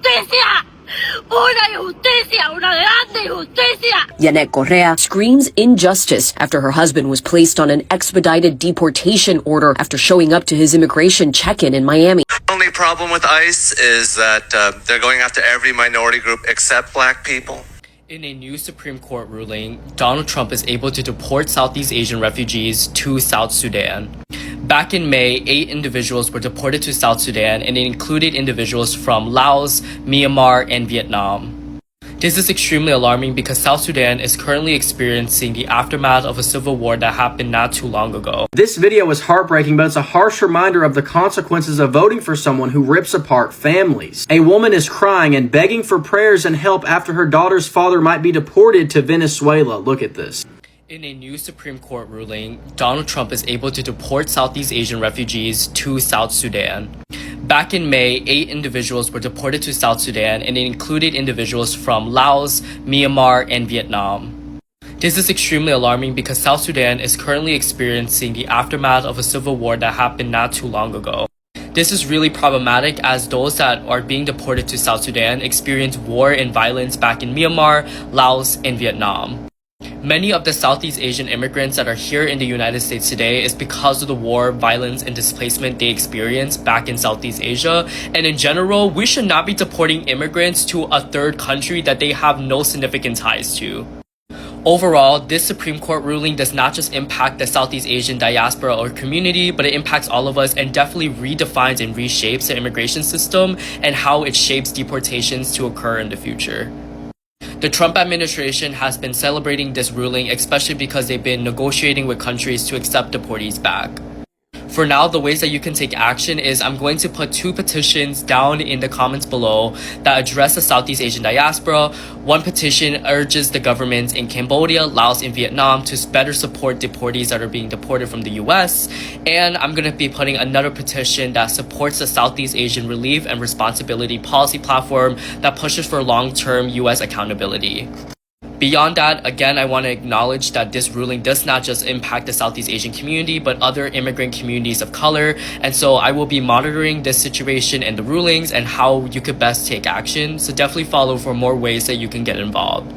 injusticia. Una injusticia, una grande injusticia. Yanet Correa screams injustice after her husband was placed on an expedited deportation order after showing up to his immigration check-in in Miami. The only problem with ICE is that they're going after every minority group except black people. In a new Supreme Court ruling, Donald Trump is able to deport Southeast Asian refugees to South Sudan. Back in May, 8 individuals were deported to South Sudan, and it included individuals from Laos, Myanmar, and Vietnam. This is extremely alarming because South Sudan is currently experiencing the aftermath of a civil war that happened not too long ago. This video is heartbreaking, but it's a harsh reminder of the consequences of voting for someone who rips apart families. A woman is crying and begging for prayers and help after her daughter's father might be deported to Venezuela. Look at this. In a new Supreme Court ruling, Donald Trump is able to deport Southeast Asian refugees to South Sudan. Back in May, 8 individuals were deported to South Sudan, and it included individuals from Laos, Myanmar, and Vietnam. This is extremely alarming because South Sudan is currently experiencing the aftermath of a civil war that happened not too long ago. This is really problematic as those that are being deported to South Sudan experienced war and violence back in Myanmar, Laos, and Vietnam. Many of the Southeast Asian immigrants that are here in the United States today is because of the war, violence, and displacement they experienced back in Southeast Asia. And in general, we should not be deporting immigrants to a third country that they have no significant ties to. Overall, this Supreme Court ruling does not just impact the Southeast Asian diaspora or community, but it impacts all of us and definitely redefines and reshapes the immigration system and how it shapes deportations to occur in the future. The Trump administration has been celebrating this ruling, especially because they've been negotiating with countries to accept deportees back. For now, the ways that you can take action is I'm going to put 2 petitions down in the comments below that address the Southeast Asian diaspora. One petition urges the governments in Cambodia, Laos, and Vietnam to better support deportees that are being deported from the US. And I'm going to be putting another petition that supports the Southeast Asian Relief and Responsibility Policy Platform that pushes for long-term US accountability. Beyond that, again, I want to acknowledge that this ruling does not just impact the Southeast Asian community, but other immigrant communities of color. And so I will be monitoring this situation and the rulings and how you could best take action. So definitely follow for more ways that you can get involved.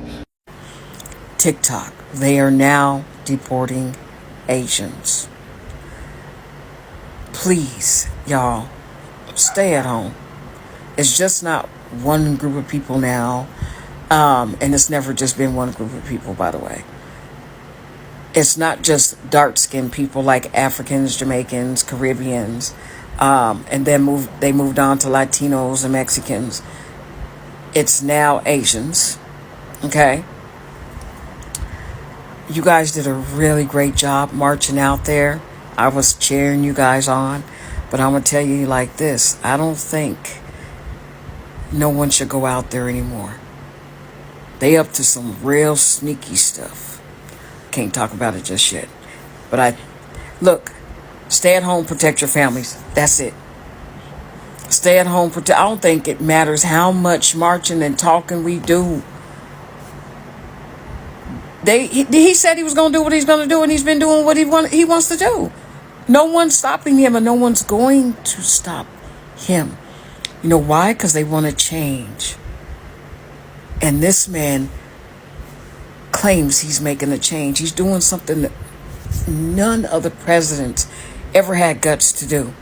TikTok, they are now deporting Asians. Please, y'all, stay at home. It's just not one group of people now. And it's never just been one group of people, by the way. It's not just dark-skinned people like Africans, Jamaicans, Caribbeans, and then they moved on to Latinos and Mexicans. It's now Asians, okay? You guys did a really great job marching out there. I was cheering you guys on, but I'm going to tell you like this. I don't think no one should go out there anymore. They up to some real sneaky stuff. Can't talk about it just yet. But look, stay at home, protect your families. That's it. Stay at home, I don't think it matters how much marching and talking we do. He said he was going to do what he's going to do, and he's been doing what he wants to do. No one's stopping him, and no one's going to stop him. You know why? Because they want to change. And this man claims he's making a change. He's doing something that none of the presidents ever had guts to do.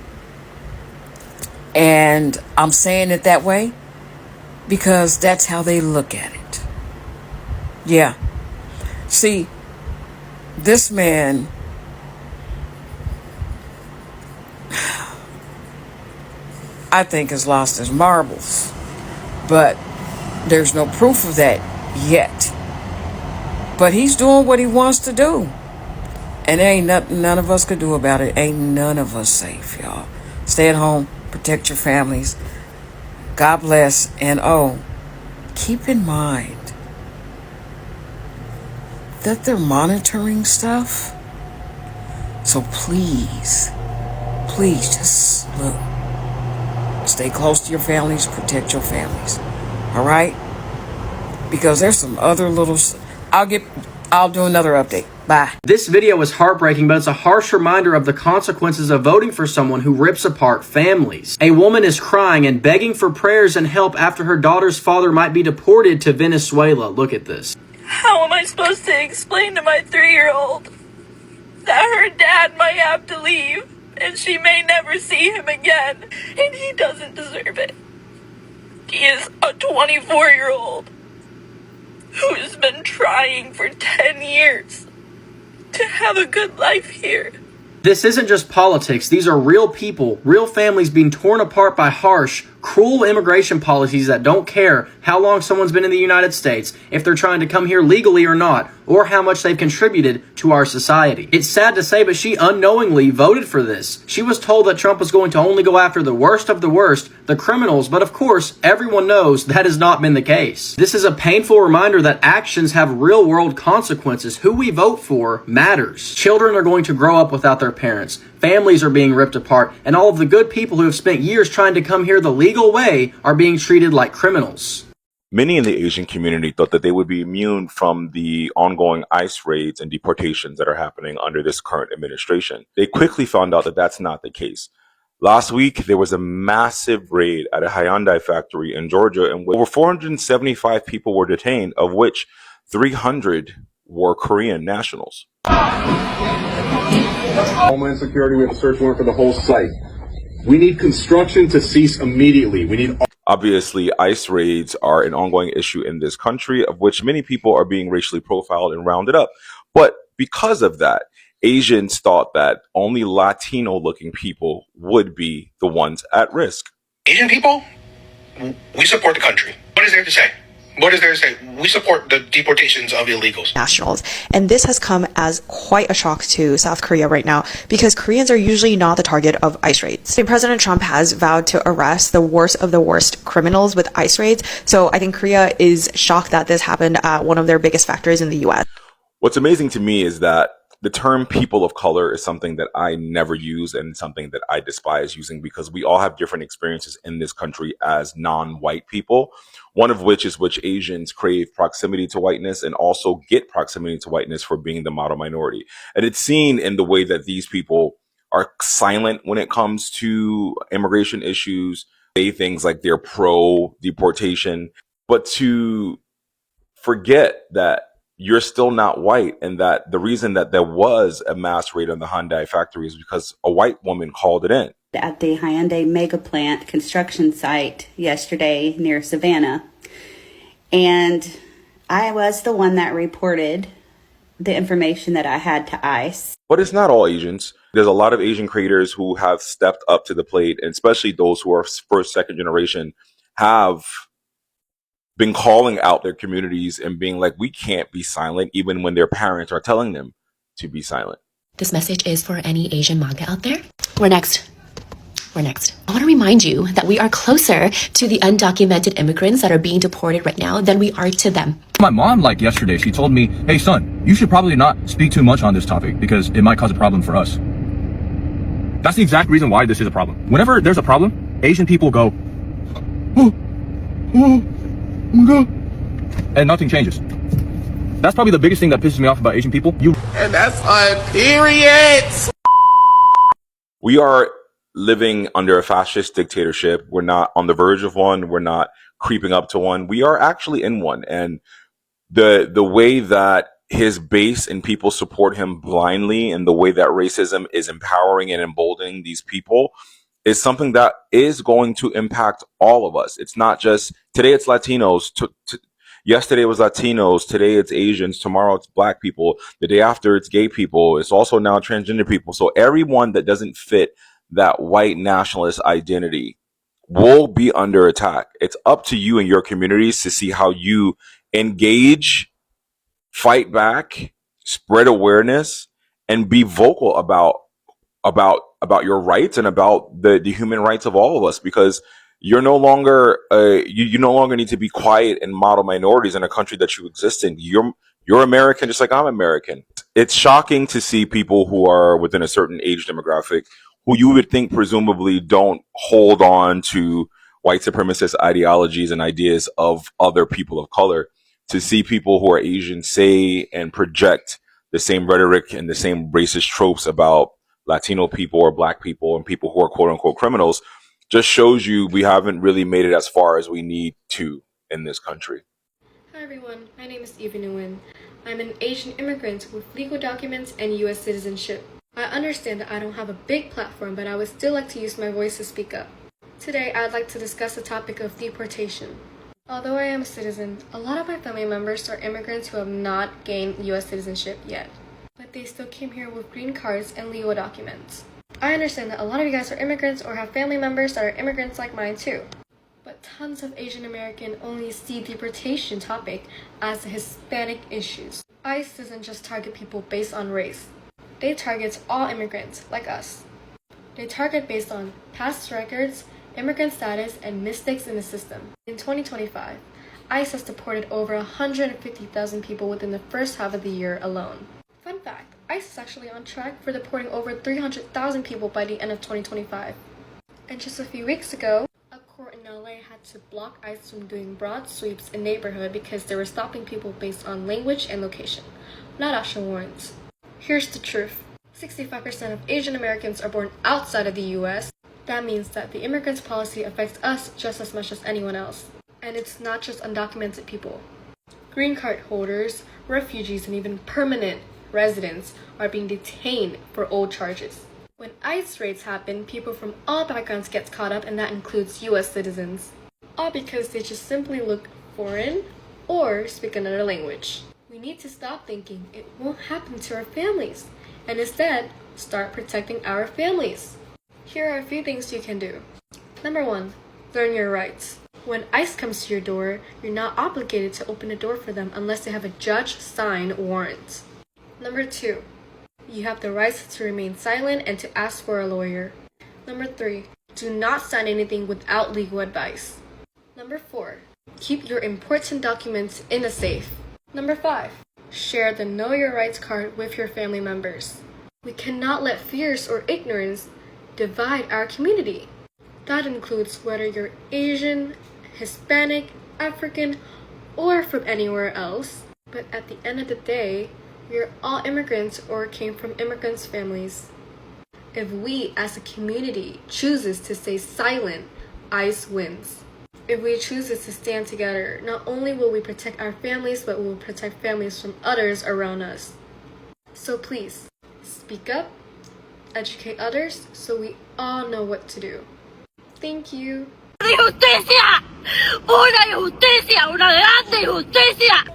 And I'm saying it that way because that's how they look at it. Yeah. See, this man, I think, has lost his marbles. But there's no proof of that yet. But he's doing what he wants to do. And there ain't nothing none of us could do about it. Ain't none of us safe, y'all. Stay at home. Protect your families. God bless. And keep in mind that they're monitoring stuff. So please just look. Stay close to your families. Protect your families. All right? Because there's some other little... I'll do another update. Bye. This video is heartbreaking, but it's a harsh reminder of the consequences of voting for someone who rips apart families. A woman is crying and begging for prayers and help after her daughter's father might be deported to Venezuela. Look at this. How am I supposed to explain to my 3-year-old that her dad might have to leave and she may never see him again, and he doesn't deserve it? He is a 24-year-old who's been trying for 10 years to have a good life here. This isn't just politics. These are real people, real families being torn apart by harsh, cruel immigration policies that don't care how long someone's been in the United States, if they're trying to come here legally or not, or how much they've contributed to our society. It's sad to say, but she unknowingly voted for this. She was told that Trump was going to only go after the worst of the worst, the criminals, but of course, everyone knows that has not been the case. This is a painful reminder that actions have real-world consequences. Who we vote for matters. Children are going to grow up without their parents. Families are being ripped apart, and all of the good people who have spent years trying to come here the legal way are being treated like criminals. Many in the Asian community thought that they would be immune from the ongoing ICE raids and deportations that are happening under this current administration. They quickly found out that that's not the case. Last week, there was a massive raid at a Hyundai factory in Georgia, and over 475 people were detained, of which 300 were Korean nationals. Homeland Security, we have a search warrant for the whole site. We need construction to cease immediately. We need... Obviously, ICE raids are an ongoing issue in this country, of which many people are being racially profiled and rounded up. But because of that, Asians thought that only Latino-looking people would be the ones at risk. Asian people, we support the country. What is there to say? What is there to say? We support the deportations of illegals. Nationals. And this has come as quite a shock to South Korea right now because Koreans are usually not the target of ICE raids. And President Trump has vowed to arrest the worst of the worst criminals with ICE raids. So I think Korea is shocked that this happened at one of their biggest factories in the U.S. What's amazing to me is that the term people of color is something that I never use and something that I despise using because we all have different experiences in this country as non-white people, one of which is which Asians crave proximity to whiteness and also get proximity to whiteness for being the model minority. And it's seen in the way that these people are silent when it comes to immigration issues, say things like they're pro-deportation, but to forget that you're still not white, and that the reason that there was a mass raid on the Hyundai factory is because a white woman called it in. At the Hyundai mega plant construction site yesterday near Savannah, and I was the one that reported the information that I had to ICE. But it's not all Asians. There's a lot of Asian creators who have stepped up to the plate, and especially those who are first, second generation have been calling out their communities and being like, we can't be silent, even when their parents are telling them to be silent. This message is for any Asian MAGA out there. We're next. We're next. I want to remind you that we are closer to the undocumented immigrants that are being deported right now than we are to them. My mom, like yesterday, she told me, hey son, you should probably not speak too much on this topic because it might cause a problem for us. That's the exact reason why this is a problem. Whenever there's a problem, Asian people go, oh my God, and nothing changes. That's probably the biggest thing that pisses me off about Asian people. And that's on periods. We are living under a fascist dictatorship. We're not on the verge of one. We're not creeping up to one. We are actually in one. And the way that his base and people support him blindly, and the way that racism is empowering and emboldening these people, is something that is going to impact all of us. It's not just today it's Latinos, yesterday it was Latinos, today it's Asians, tomorrow it's black people, the day after it's gay people, it's also now transgender people. So everyone that doesn't fit that white nationalist identity will be under attack. It's up to you and your communities to see how you engage, fight back, spread awareness, and be vocal about your rights and about the human rights of all of us, because you're no longer you no longer need to be quiet and model minorities in a country that you exist in. You're American just like I'm American. It's shocking to see people who are within a certain age demographic who you would think presumably don't hold on to white supremacist ideologies and ideas of other people of color, to see people who are Asian say and project the same rhetoric and the same racist tropes about Latino people or black people and people who are quote unquote criminals just shows you we haven't really made it as far as we need to in this country. Hi everyone, my name is Eva Nguyen. I'm an Asian immigrant with legal documents and U.S. citizenship. I understand that I don't have a big platform, but I would still like to use my voice to speak up. Today, I'd like to discuss the topic of deportation. Although I am a citizen, a lot of my family members are immigrants who have not gained U.S. citizenship yet, but they still came here with green cards and legal documents. I understand that a lot of you guys are immigrants or have family members that are immigrants like mine too. But tons of Asian American only see deportation topic as a Hispanic issues. ICE doesn't just target people based on race. They target all immigrants like us. They target based on past records, immigrant status, and mistakes in the system. In 2025, ICE has deported over 150,000 people within the first half of the year alone. Fun fact, ICE is actually on track for deporting over 300,000 people by the end of 2025. And just a few weeks ago, a court in LA had to block ICE from doing broad sweeps in neighborhood because they were stopping people based on language and location, not actual warrants. Here's the truth. 65% of Asian Americans are born outside of the US. That means that the immigrants policy affects us just as much as anyone else. And it's not just undocumented people. Green card holders, refugees, and even permanent residents are being detained for old charges. When ICE raids happen, people from all backgrounds get caught up, and that includes US citizens. All because they just simply look foreign or speak another language. We need to stop thinking it won't happen to our families, and instead, start protecting our families. Here are a few things you can do. Number 1, learn your rights. When ICE comes to your door, you're not obligated to open the door for them unless they have a judge-signed warrant. Number 2, you have the right to remain silent and to ask for a lawyer. Number 3, do not sign anything without legal advice. Number 4, keep your important documents in a safe. Number 5, share the Know Your Rights card with your family members. We cannot let fears or ignorance divide our community. That includes whether you're Asian, Hispanic, African, or from anywhere else. But at the end of the day, we are all immigrants or came from immigrants' families. If we as a community chooses to stay silent, ICE wins. If we choose to stand together, not only will we protect our families, but we will protect families from others around us. So please, speak up, educate others, so we all know what to do. Thank you.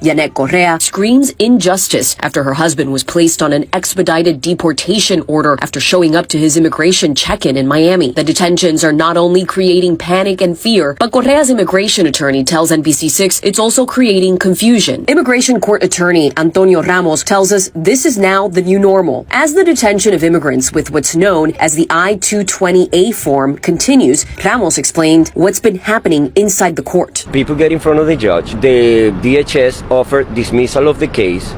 Yanet Correa screams injustice after her husband was placed on an expedited deportation order after showing up to his immigration check-in in Miami. The detentions are not only creating panic and fear, but Correa's immigration attorney tells NBC6 it's also creating confusion. Immigration court attorney Antonio Ramos tells us this is now the new normal. As the detention of immigrants with what's known as the I-220A form continues, Ramos explained what's been happening inside the court. People get in front of the judge. The DHS offered dismissal of the case,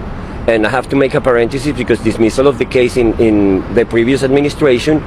and I have to make a parenthesis because dismissal of the case in the previous administration,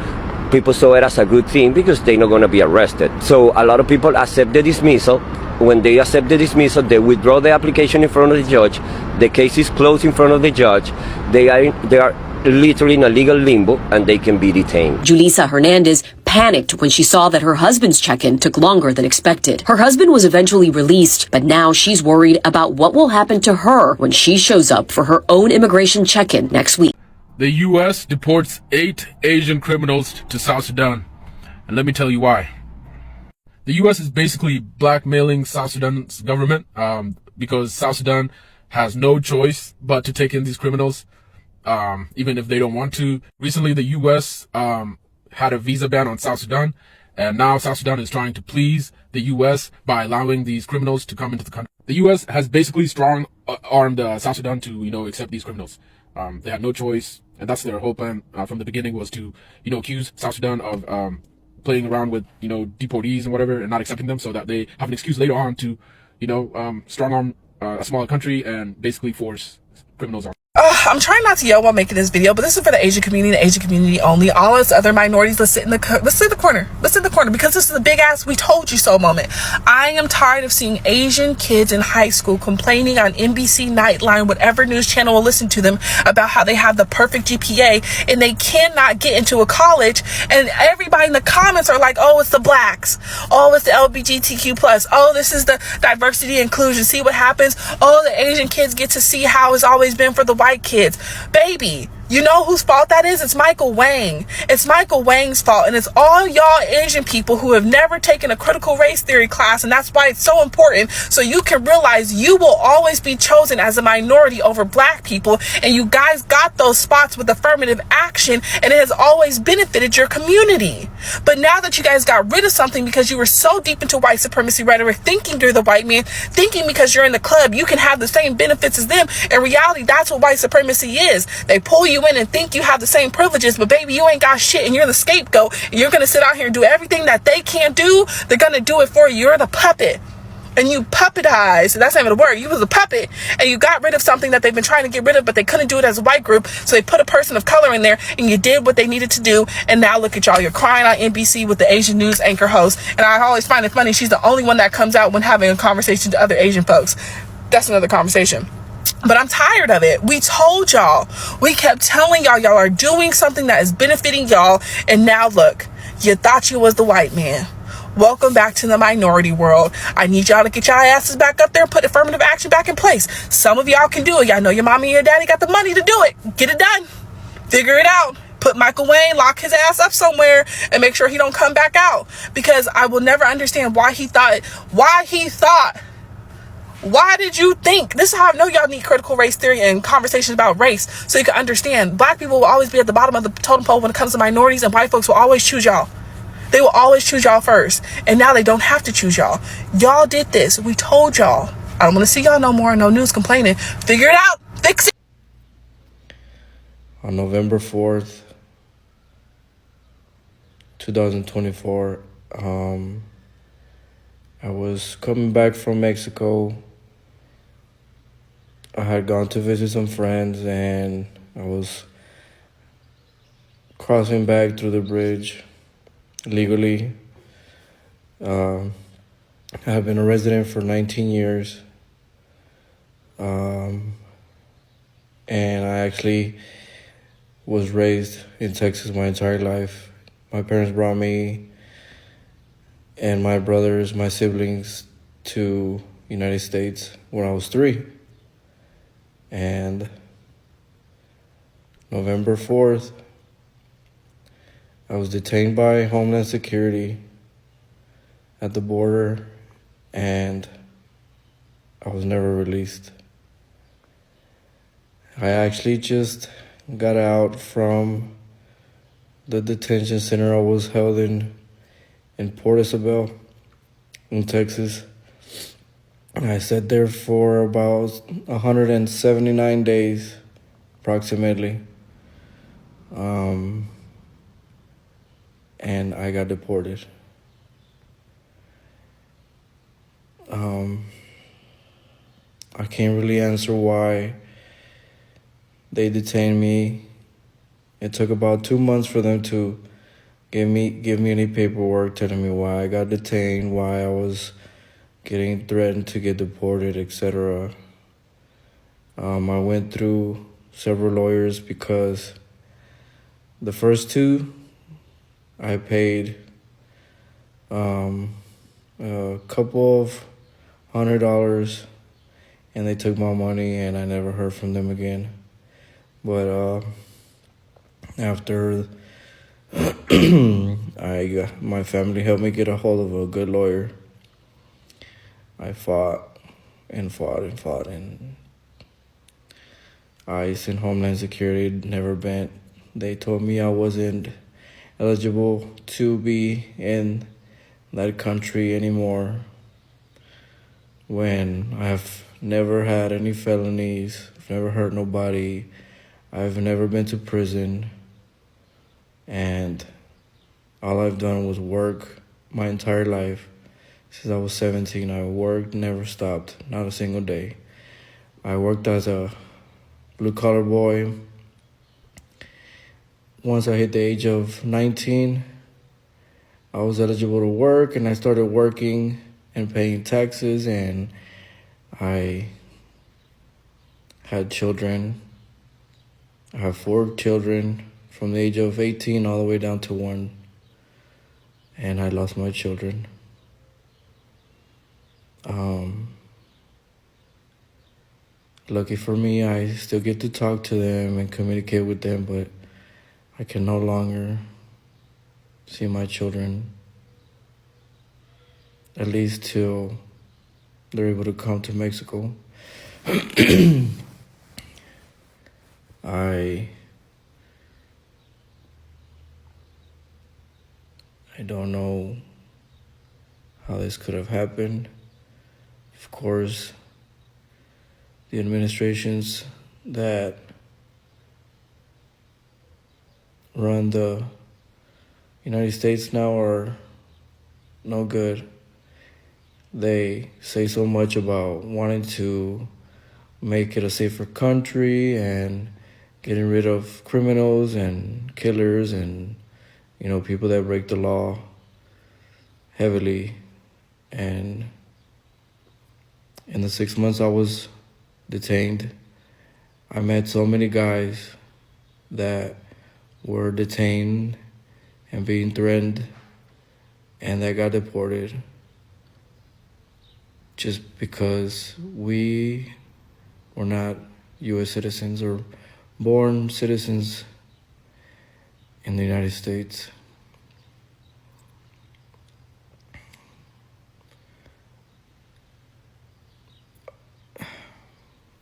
people saw it as a good thing because they're not going to be arrested. So a lot of people accept the dismissal. When they accept the dismissal, they withdraw the application in front of the judge. The case is closed in front of the judge. They are literally in a legal limbo, and they can be detained. Julissa Hernandez panicked when she saw that her husband's check-in took longer than expected. Her husband was eventually released, but now she's worried about what will happen to her when she shows up for her own immigration check-in next week. The U.S. deports 8 Asian criminals to South Sudan, and let me tell you why. The U.S. is basically blackmailing South Sudan's government because South Sudan has no choice but to take in these criminals, even if they don't want to. Recently, the U.S. Had a visa ban on South Sudan, and now South Sudan is trying to please the U.S. by allowing these criminals to come into the country. The U.S. has basically strong-armed South Sudan to, accept these criminals. They had no choice, and that's their whole plan from the beginning was to, accuse South Sudan of playing around with, deportees and whatever and not accepting them so that they have an excuse later on to, strong-arm a smaller country and basically force criminals on. I'm trying not to yell while making this video, but this is for the Asian community, the Asian community only. All us other minorities, let's sit in the corner. Let's sit in the corner, because this is a big ass "we told you so" moment. I am tired of seeing Asian kids in high school complaining on NBC, Nightline, whatever news channel will listen to them, about how they have the perfect GPA and they cannot get into a college, and everybody in the comments are like, "Oh, it's the blacks. Oh, it's the LGBTQ plus. Oh, this is the diversity inclusion. See what happens? Oh, the Asian kids get to see how it's always been for the white kids." Baby, you know whose fault that is? It's Michael Wang. It's Michael Wang's fault, and it's all y'all Asian people who have never taken a critical race theory class, and that's why it's so important, so you can realize you will always be chosen as a minority over black people, and you guys got those spots with affirmative action, and it has always benefited your community. But now that you guys got rid of something because you were so deep into white supremacy rhetoric, thinking you're the white man, thinking because you're in the club you can have the same benefits as them, in reality that's what white supremacy is. They pull you in and think you have the same privileges, but baby, you ain't got shit, and you're the scapegoat, and you're gonna sit out here and do everything that they can't do. They're gonna do it for you. You're the puppet, and you puppetized. That's not even a word. You was a puppet, and you got rid of something that they've been trying to get rid of, but they couldn't do it as a white group, so they put a person of color in there, and you did what they needed to do, and now look at y'all. You're crying on NBC with the Asian news anchor host, and I always find it funny, she's the only one that comes out when having a conversation to other Asian folks. That's another conversation. But I'm tired of it. We told y'all. We kept telling y'all are doing something that is benefiting y'all, and now look, you thought you was the white man. Welcome back to the minority world. I need y'all to get y'all asses back up there and put affirmative action back in place. Some of y'all can do it. Y'all know your mommy and your daddy got the money to do it. Get it done. Figure it out. Put Michael Wayne, lock his ass up somewhere, and make sure he don't come back out. Because I will never understand why he thought. Why did you think? This is how I know y'all need critical race theory and conversations about race, so you can understand. Black people will always be at the bottom of the totem pole when it comes to minorities, and white folks will always choose y'all. They will always choose y'all first, and now they don't have to choose y'all. Y'all did this. We told y'all. I don't want to see y'all no more. No news complaining. Figure it out. Fix it. On November 4th, 2024, I was coming back from Mexico. I had gone to visit some friends, and I was crossing back through the bridge legally. I have been a resident for 19 years. And I actually was raised in Texas my entire life. My parents brought me and my brothers, my siblings, to United States when I was 3. And November 4th, I was detained by Homeland Security at the border, and I was never released. I actually just got out from the detention center I was held in Port Isabel, in Texas. I sat there for about 179 days, approximately. And I got deported. I can't really answer why they detained me. It took about 2 months for them to give me any paperwork telling me why I got detained, why I was getting threatened to get deported, etc. I went through several lawyers because the first 2, I paid a couple of $100, and they took my money, and I never heard from them again. But after my family helped me get a hold of a good lawyer, I fought and ICE and Homeland Security never bent. They told me I wasn't eligible to be in that country anymore when I've never had any felonies, I've never hurt nobody, I've never been to prison, and all I've done was work my entire life. Since I was 17, I worked, never stopped, not a single day. I worked as a blue-collar boy. Once I hit the age of 19, I was eligible to work, and I started working and paying taxes, and I had children. I have 4 children from the age of 18 all the way down to 1, and I lost my children. Lucky for me, I still get to talk to them and communicate with them, but I can no longer see my children, at least till they're able to come to Mexico. I don't know how this could have happened. Of course, the administrations that run the United States now are no good. They say so much about wanting to make it a safer country and getting rid of criminals and killers and, people that break the law heavily. And in the 6 months I was detained, I met so many guys that were detained and being threatened and that got deported just because we were not U.S. citizens or born citizens in the United States.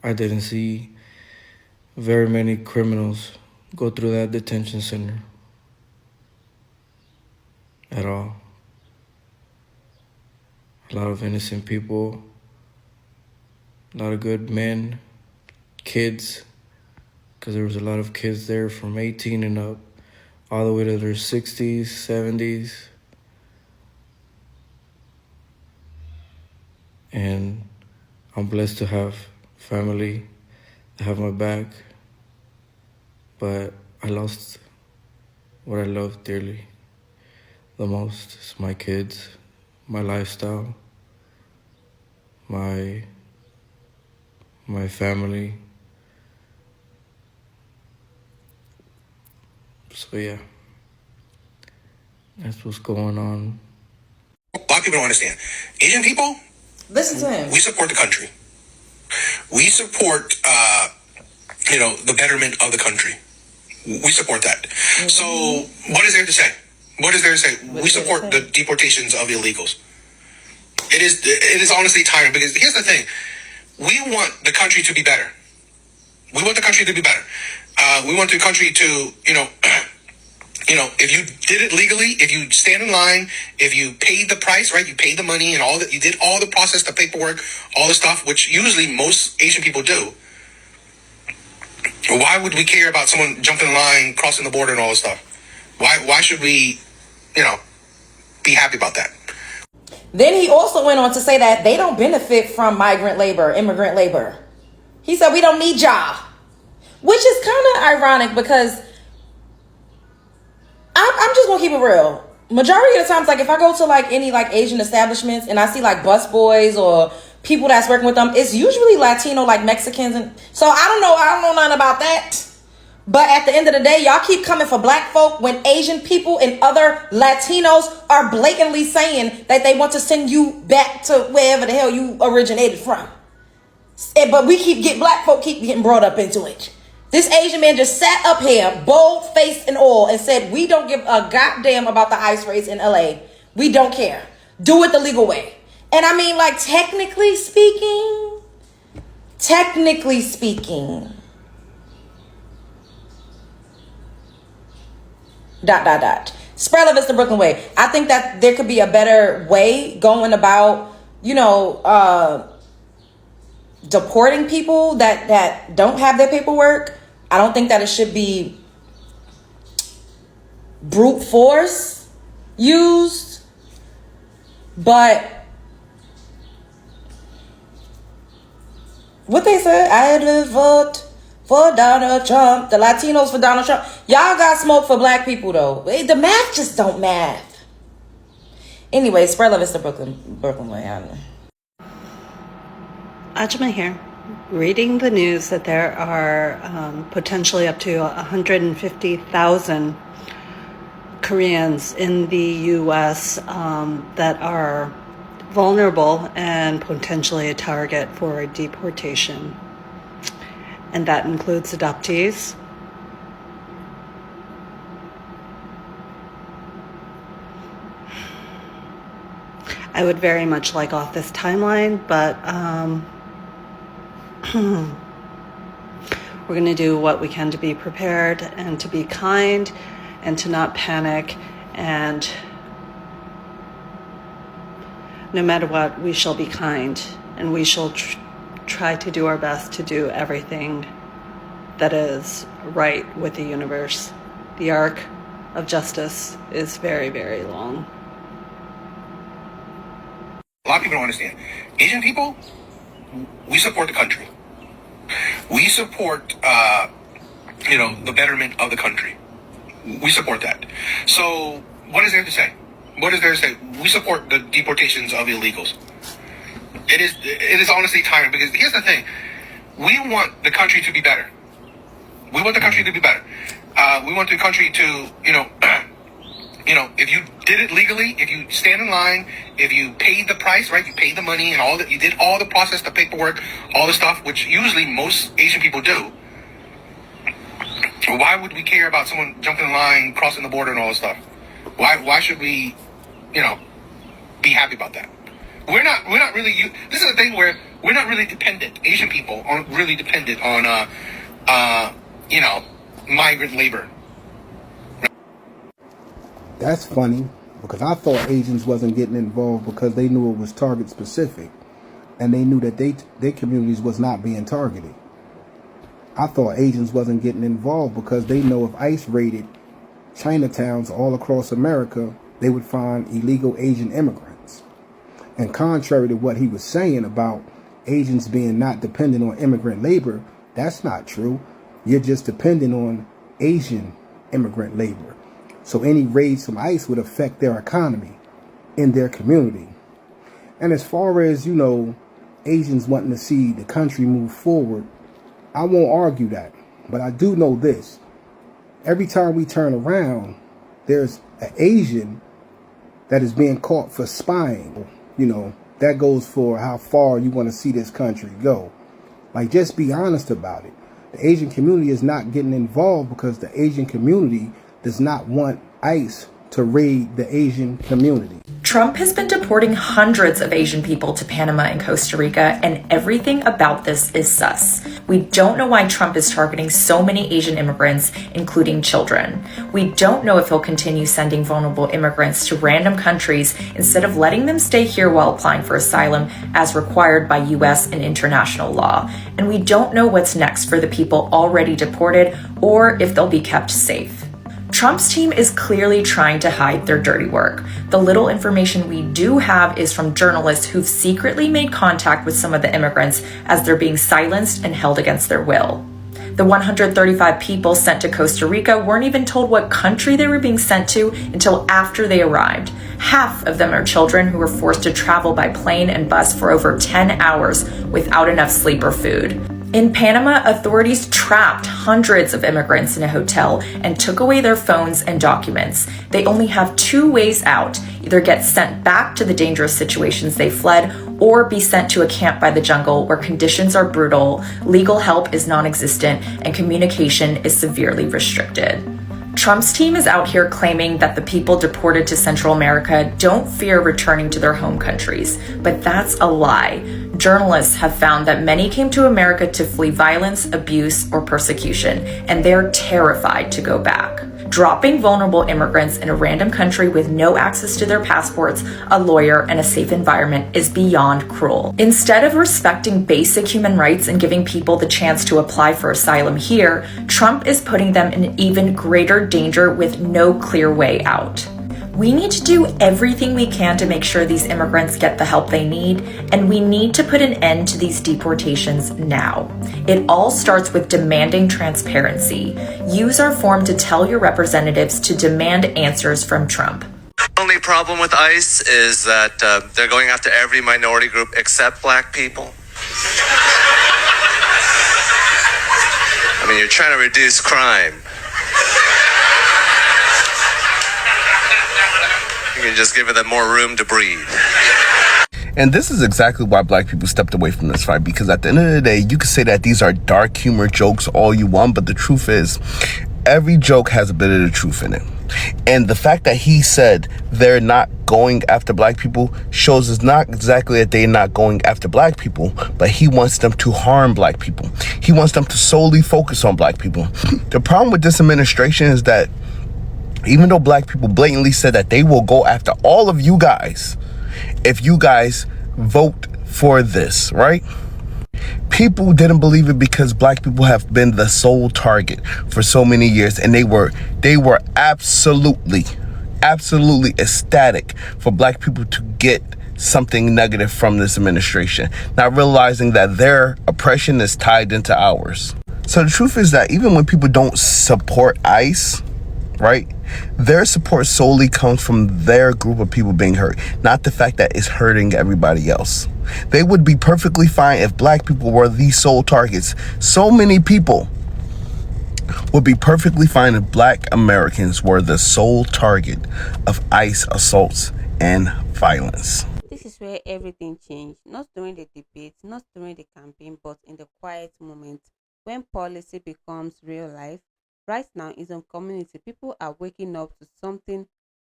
I didn't see very many criminals go through that detention center at all. A lot of innocent people, a lot of good men, kids, because there was a lot of kids there from 18 and up, all the way to their 60s, 70s. And I'm blessed to have family that have my back, but I lost what I love dearly the most. It's my kids, my lifestyle, my family. So yeah, that's what's going on. A lot of people don't understand. Asian people, Listen to him. we support the country. We support, the betterment of the country. We support that. Mm-hmm. So what is there to say? What is there to say? We support the deportations of illegals. It is honestly tiring because here's the thing. We want the country to be better. We want the country to be better. We want the country to, if you did it legally, if you stand in line, if you paid the price, right? You paid the money and all that, you did all the process, the paperwork, all the stuff, which usually most Asian people do. Why would we care about someone jumping in line, crossing the border and all this stuff? Why should we, be happy about that? Then he also went on to say that they don't benefit from migrant labor, immigrant labor. He said, we don't need y'all. Which is kind of ironic because I'm just going to keep it real. Majority of the times, like if I go to like any like Asian establishments and I see like bus boys or people that's working with them, it's usually Latino, like Mexicans. And so I don't know nothing about that. But at the end of the day, y'all keep coming for black folk when Asian people and other Latinos are blatantly saying that they want to send you back to wherever the hell you originated from. But black folk keep getting brought up into it. This Asian man just sat up here, bold faced and all, and said, we don't give a goddamn about the ICE raids in LA. We don't care. Do it the legal way. And I mean, like, technically speaking, Spread love is the Brooklyn way. I think that there could be a better way going about, deporting people that don't have their paperwork. I don't think that it should be brute force used, but what they said, I had to vote for Donald Trump. The Latinos for Donald Trump. Y'all got smoke for black people, though. The math just don't math. Anyway, spread love is the Brooklyn way. I don't know. Ajma here, reading the news that there are potentially up to 150,000 Koreans in the U.S. That are vulnerable and potentially a target for deportation. And that includes adoptees, I would very much like off this timeline, but we're going to do what we can to be prepared and to be kind and to not panic. And no matter what, we shall be kind, and we shall try to do our best to do everything that is right with the universe. The arc of justice is very, very long. A lot of people don't understand. Asian people, we support the country. We support, the betterment of the country. We support that. So what is there to say? What is there to say? We support the deportations of illegals. It is honestly time, because here's the thing. We want the country to be better. We want the country to be better. We want the country to, if you did it legally, if you stand in line, if you paid the price, right, you paid the money and all that, you did all the process, the paperwork, all the stuff, which usually most Asian people do. Why would we care about someone jumping in line, crossing the border and all this stuff? Why should we, be happy about that? We're not really, this is the thing where we're not really dependent, Asian people aren't really dependent on, migrant labor. That's funny, because I thought Asians wasn't getting involved because they knew it was target specific, and they knew that their communities was not being targeted. I thought Asians wasn't getting involved because they know if ICE raided Chinatowns all across America, they would find illegal Asian immigrants. And contrary to what he was saying about Asians being not dependent on immigrant labor, that's not true. You're just dependent on Asian immigrant labor. So any raids from ICE would affect their economy in their community. And as far as, Asians wanting to see the country move forward, I won't argue that. But I do know this. Every time we turn around, there's an Asian that is being caught for spying. That goes for how far you want to see this country go. Like, just be honest about it. The Asian community is not getting involved because the Asian community does not want ICE to raid the Asian community. Trump has been deporting hundreds of Asian people to Panama and Costa Rica, and everything about this is sus. We don't know why Trump is targeting so many Asian immigrants, including children. We don't know if he'll continue sending vulnerable immigrants to random countries instead of letting them stay here while applying for asylum as required by US and international law. And we don't know what's next for the people already deported or if they'll be kept safe. Trump's team is clearly trying to hide their dirty work. The little information we do have is from journalists who've secretly made contact with some of the immigrants as they're being silenced and held against their will. The 135 people sent to Costa Rica weren't even told what country they were being sent to until after they arrived. Half of them are children who were forced to travel by plane and bus for over 10 hours without enough sleep or food. In Panama, authorities trapped hundreds of immigrants in a hotel and took away their phones and documents. They only have two ways out: either get sent back to the dangerous situations they fled, or be sent to a camp by the jungle where conditions are brutal, legal help is non-existent, and communication is severely restricted. Trump's team is out here claiming that the people deported to Central America don't fear returning to their home countries, but that's a lie. Journalists have found that many came to America to flee violence, abuse, or persecution, and they're terrified to go back. Dropping vulnerable immigrants in a random country with no access to their passports, a lawyer, and a safe environment is beyond cruel. Instead of respecting basic human rights and giving people the chance to apply for asylum here, Trump is putting them in even greater danger with no clear way out. We need to do everything we can to make sure these immigrants get the help they need, and we need to put an end to these deportations now. It all starts with demanding transparency. Use our form to tell your representatives to demand answers from Trump. The only problem with ICE is that they're going after every minority group except black people. I mean, you're trying to reduce crime. You can just give them more room to breathe. And this is exactly why black people stepped away from this fight, because at the end of the day, you can say that these are dark humor jokes all you want, but the truth is, every joke has a bit of the truth in it. And the fact that he said they're not going after black people shows us not exactly that they're not going after black people, but he wants them to harm black people. He wants them to solely focus on black people. The problem with this administration is that even though black people blatantly said that they will go after all of you guys if you guys vote for this, right? People didn't believe it because black people have been the sole target for so many years, and they were absolutely ecstatic for black people to get something negative from this administration, not realizing that their oppression is tied into ours. So the truth is that even when people don't support ICE, right, their support solely comes from their group of people being hurt, not the fact that it's hurting everybody else. They would be perfectly fine if black people were the sole targets. So many people would be perfectly fine if black Americans were the sole target of ICE assaults and violence. This is where everything changed, not during the debate, not during the campaign, but in the quiet moments when policy becomes real life. Right now, in some community, people are waking up to something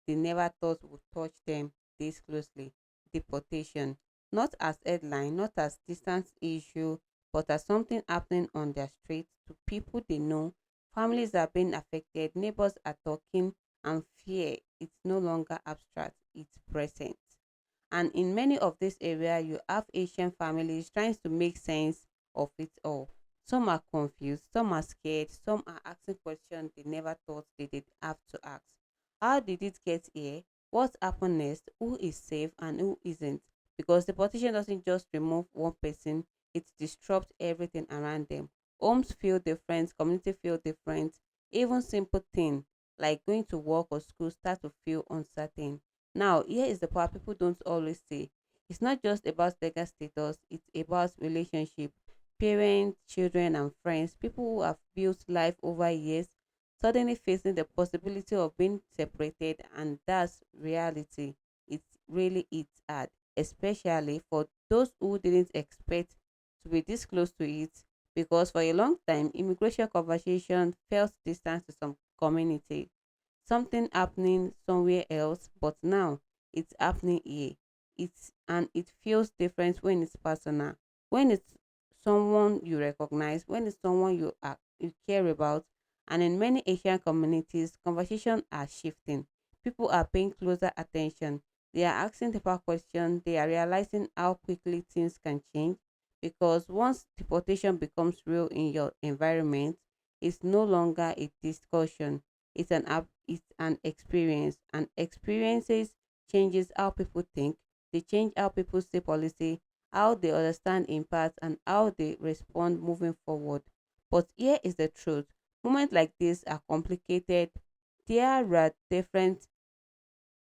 they never thought would touch them this closely: deportation. Not as headline, not as distant issue, but as something happening on their streets to people they know. Families are being affected, neighbors are talking, and fear, it's no longer abstract, it's present. And in many of these areas, you have Asian families trying to make sense of it all. Some are confused, some are scared, some are asking questions they never thought they did have to ask. How did it get here? What happened next? Who is safe and who isn't? Because the politician doesn't just remove one person, it disrupts everything around them. Homes feel different, community feel different, even simple things like going to work or school start to feel uncertain. Now, here is the part people don't always say. It's not just about legal status, it's about relationship. Parents, children, and friends, people who have built life over years, suddenly facing the possibility of being separated, and that's reality. It's really it's hard, especially for those who didn't expect to be this close to it, because for a long time, immigration conversation felt distant to some community, something happening somewhere else, but now it's happening here. It feels different when it's personal, when it's someone you recognize, when it's someone you care about. And in many Asian communities, conversations are shifting. People are paying closer attention. They are asking deeper questions. They are realizing how quickly things can change, because once deportation becomes real in your environment, it's no longer a discussion. It's an experience, and experiences changes how people think. They change how people see policy, how they understand impact, and how they respond moving forward. But here is the truth: moments like this are complicated. There are different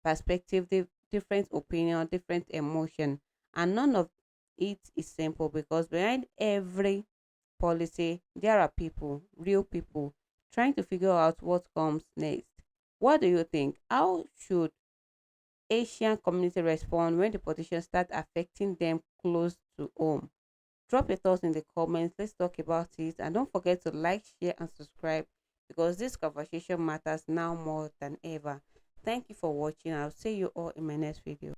perspective, different opinion, different emotion, and none of it is simple, because behind every policy there are people, real people, trying to figure out what comes next. What do you think? How should Asian community respond when the politicians start affecting them close to home? Drop your thoughts in the comments. Let's talk about it. And don't forget to like, share, and subscribe, because this conversation matters now more than ever. Thank you for watching. I'll see you all in my next video.